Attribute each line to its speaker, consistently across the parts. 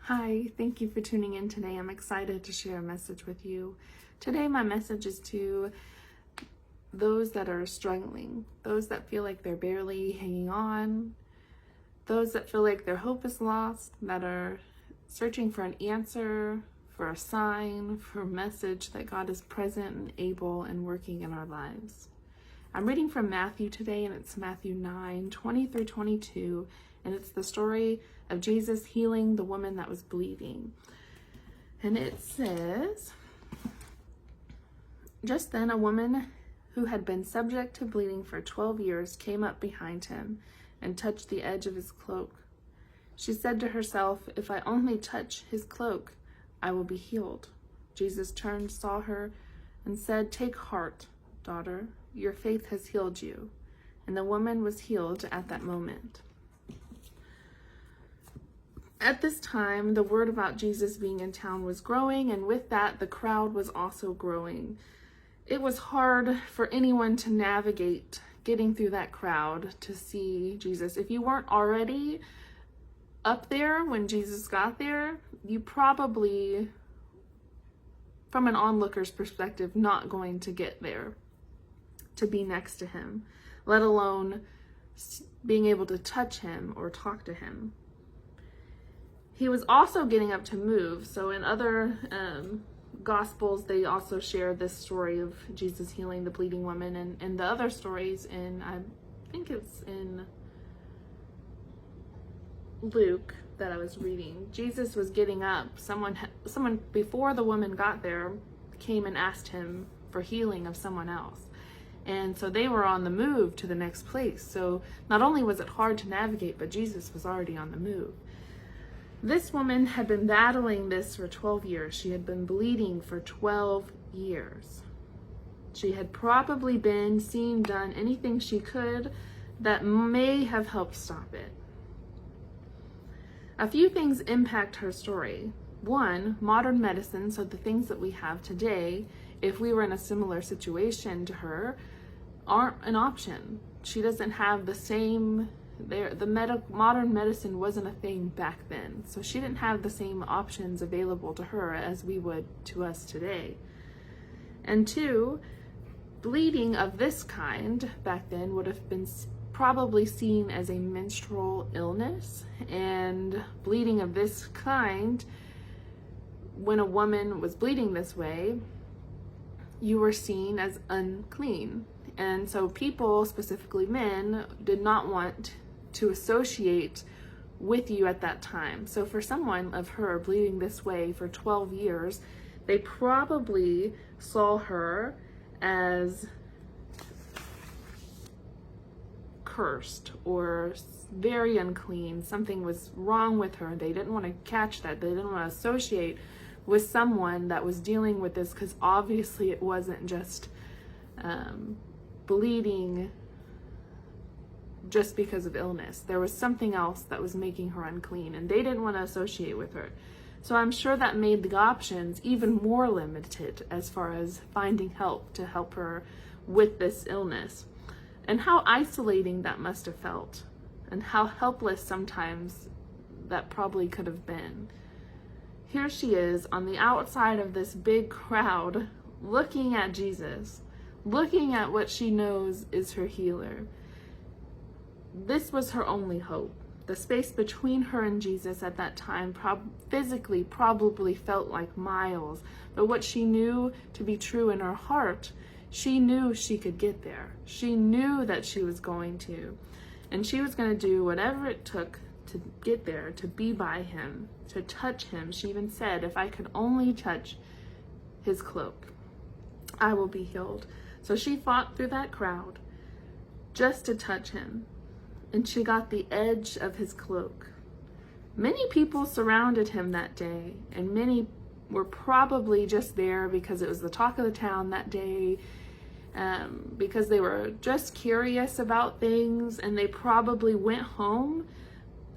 Speaker 1: Hi, thank you for tuning in today. I'm excited to share a message with you. Today, my message is to those that are struggling, those that feel like they're barely hanging on, those that feel like their hope is lost, that are searching for an answer, for a sign, for a message that God is present and able and working in our lives. I'm reading from Matthew today, and it's Matthew 9:20 through 22, and it's the story of Jesus healing the woman that was bleeding. And it says, "Just then a woman who had been subject to bleeding for 12 years came up behind him and touched the edge of his cloak. She said to herself, 'If I only touch his cloak, I will be healed.' Jesus turned, saw her, and said, 'Take heart, daughter, your faith has healed you.' And the woman was healed at that moment." At this time, the word about Jesus being in town was growing, and with that, the crowd was also growing. It was hard for anyone to navigate getting through that crowd to see Jesus. If you weren't already up there when Jesus got there, you probably, from an onlooker's perspective, not going to get there to be next to him, let alone being able to touch him or talk to him. He was also getting up to move. So in other Gospels, they also share this story of Jesus healing the bleeding woman. And the other stories I think it's in Luke that I was reading, Jesus was getting up. Someone before the woman got there came and asked him for healing of someone else. And so they were on the move to the next place. So not only was it hard to navigate, but Jesus was already on the move. This woman had been battling this for 12 years. She had been bleeding for 12 years. She had probably been done anything she could that may have helped stop it. A few things impact her story. One, modern medicine, so the things that we have today, if we were in a similar situation to her, aren't an option. She doesn't have the same modern medicine wasn't a thing back then, so she didn't have the same options available to her as we would to us today. And two, bleeding of this kind back then would have been probably seen as a menstrual illness, and bleeding of this kind, when a woman was bleeding this way, you were seen as unclean. And so people, specifically men, did not want to associate with you at that time. So for someone of her bleeding this way for 12 years, they probably saw her as cursed or very unclean. Something was wrong with her. They didn't want to catch that. They didn't want to associate with someone that was dealing with this, because obviously it wasn't just bleeding just because of illness. There was something else that was making her unclean, and they didn't want to associate with her. So I'm sure that made the options even more limited as far as finding help to help her with this illness. And how isolating that must have felt, and how helpless sometimes that probably could have been. Here she is on the outside of this big crowd, looking at Jesus, looking at what she knows is her healer. This was her only hope. The space between her and Jesus at that time physically probably felt like miles, but what she knew to be true in her heart, she knew she could get there. She knew that she was going to, and she was going to do whatever it took to get there, to be by him, to touch him. She even said, "If I could only touch his cloak, I will be healed." So she fought through that crowd just to touch him, and she got the edge of his cloak. Many people surrounded him that day, and many were probably just there because it was the talk of the town that day, because they were just curious about things, and they probably went home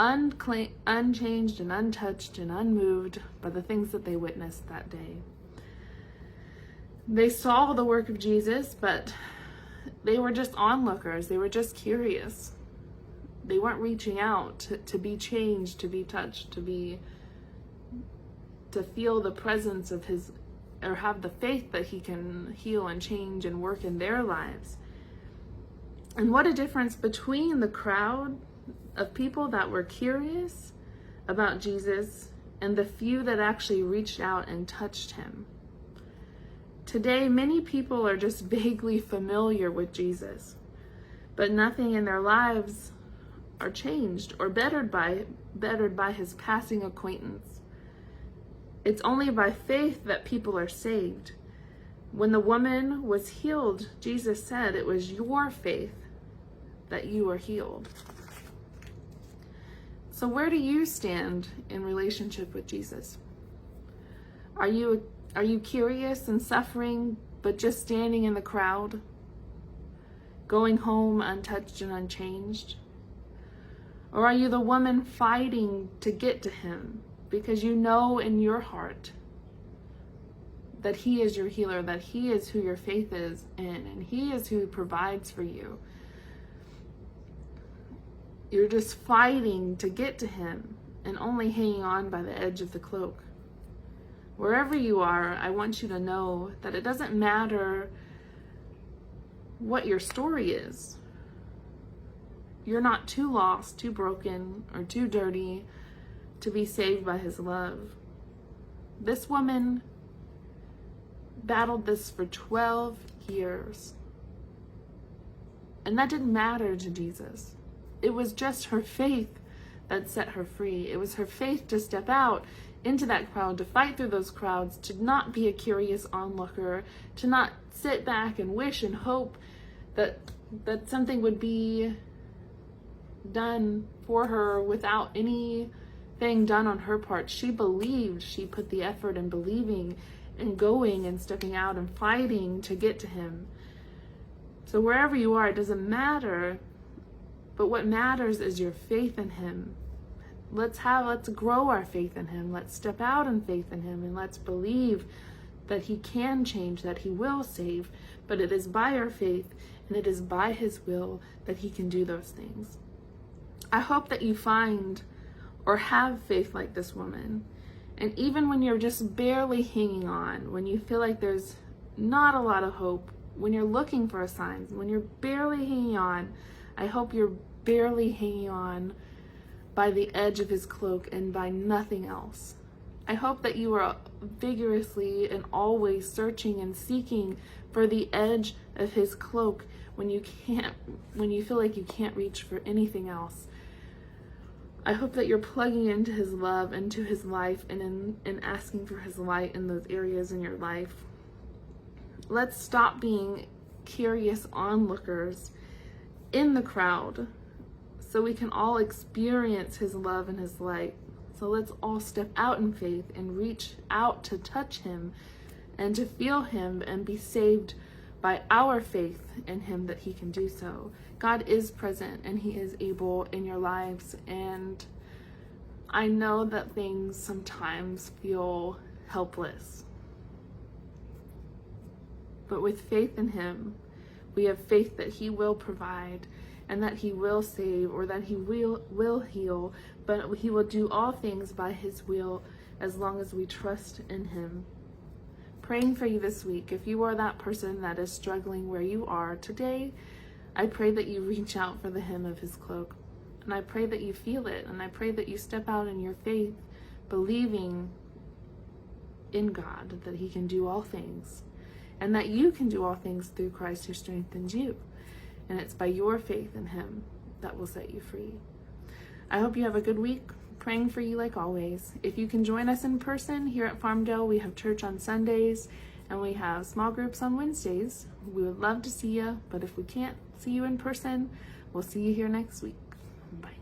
Speaker 1: unchanged and untouched and unmoved by the things that they witnessed that day. They saw the work of Jesus, but they were just onlookers. They were just curious. They weren't reaching out to be changed, to be touched, to be to feel the presence of his, or have the faith that he can heal and change and work in their lives. And what a difference between the crowd of people that were curious about Jesus and the few that actually reached out and touched him. Today, many people are just vaguely familiar with Jesus, but nothing in their lives are changed or bettered by his passing acquaintance. It's only by faith that people are saved. When the woman was healed, Jesus said, "It was your faith that you were healed." So where do you stand in relationship with Jesus? Are you curious and suffering, but just standing in the crowd, going home untouched and unchanged? Or are you the woman fighting to get to him because you know in your heart that he is your healer, that he is who your faith is in, and he is who provides for you? You're just fighting to get to him and only hanging on by the edge of the cloak. Wherever you are, I want you to know that it doesn't matter what your story is. You're not too lost, too broken, or too dirty to be saved by his love. This woman battled this for 12 years. And that didn't matter to Jesus. It was just her faith that set her free. It was her faith to step out into that crowd, to fight through those crowds, to not be a curious onlooker, to not sit back and wish and hope that something would be done for her without anything done on her part. She believed. She put the effort in believing and going and stepping out and fighting to get to him. So wherever you are, it doesn't matter, but what matters is your faith in him. Let's grow our faith in him. Let's step out in faith in him, and let's believe that he can change, that he will save, but it is by our faith and it is by his will that he can do those things. I hope that you find or have faith like this woman. And even when you're just barely hanging on, when you feel like there's not a lot of hope, when you're looking for a sign, when you're barely hanging on, I hope you're barely hanging on by the edge of his cloak and by nothing else. I hope that you are vigorously and always searching and seeking for the edge of his cloak when you feel like you can't reach for anything else. I hope that you're plugging into his love, into his life, and asking for his light in those areas in your life. Let's stop being curious onlookers in the crowd so we can all experience his love and his light. So let's all step out in faith and reach out to touch him and to feel him and be saved by our faith in him that he can do so. God is present and he is able in your lives, and I know that things sometimes feel helpless. But with faith in him, we have faith that he will provide and that he will save, or that he will heal, but he will do all things by his will as long as we trust in him. Praying for you this week. If you are that person that is struggling where you are today, I pray that you reach out for the hem of his cloak. And I pray that you feel it. And I pray that you step out in your faith, believing in God that he can do all things. And that you can do all things through Christ who strengthens you. And it's by your faith in him that will set you free. I hope you have a good week. Praying for you like always. If you can join us in person here at Farmdale, we have church on Sundays and we have small groups on Wednesdays. We would love to see you, but if we can't see you in person, we'll see you here next week. Bye.